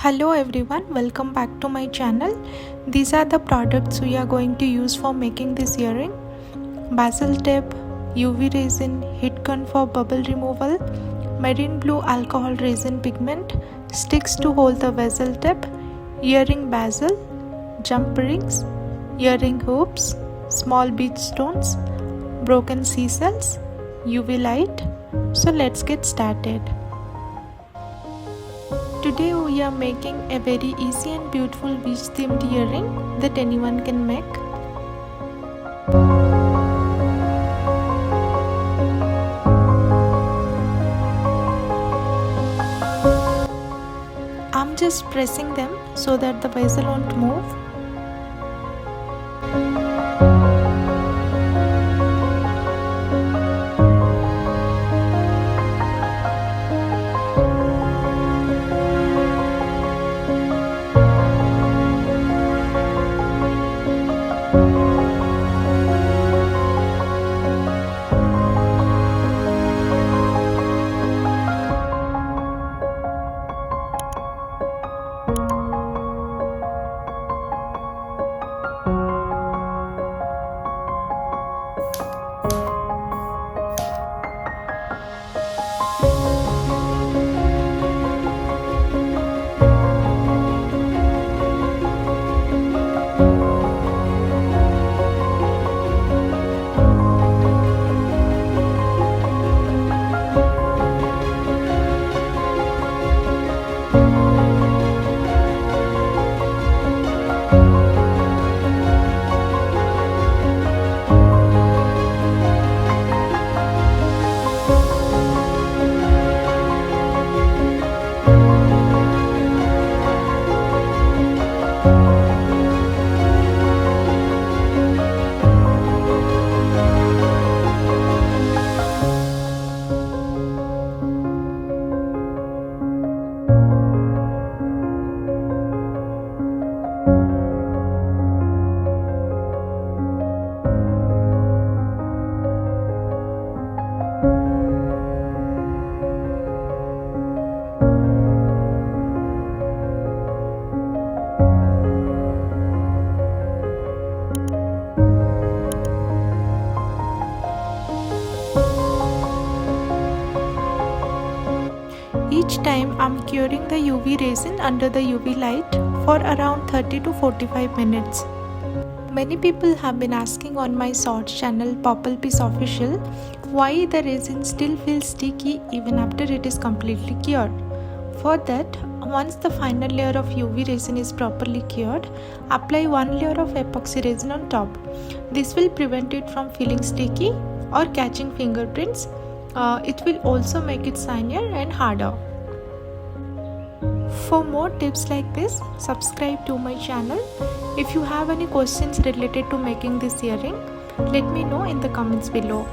Hello everyone, welcome back to my channel. These are the products we are going to use for making this earring. Basil tape, UV resin, heat gun for bubble removal, marine blue alcohol resin pigment, sticks to hold the bezel tip, earring basil, jump rings, earring hoops, small bead stones, broken seashells, UV light. So let's get started. Today we are making a very easy and beautiful beach themed earring that anyone can make. I'm just pressing them so that the bezel won't move. Each time I'm curing the UV resin under the UV light for around 30 to 45 minutes. Many people have been asking on my shorts channel Purple Piece Official why the resin still feels sticky even after it is completely cured. For that, once the final layer of UV resin is properly cured, apply one layer of epoxy resin on top. This will prevent it from feeling sticky or catching fingerprints. It will also make it shinier and harder. For more tips like this, subscribe to my channel. If you have any questions related to making this earring, let me know in the comments below.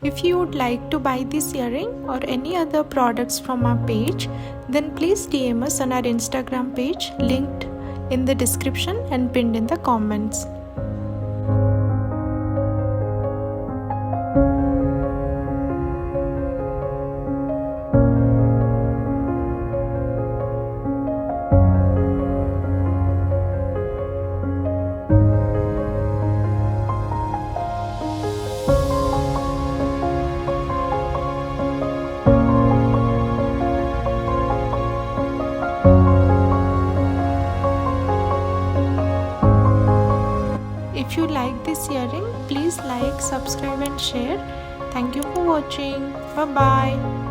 If you would like to buy this earring or any other products from our page, then please DM us on our Instagram page, linked in the description and pinned in the comments. If you like this earring, please like, subscribe and share. Thank you for watching. Bye bye.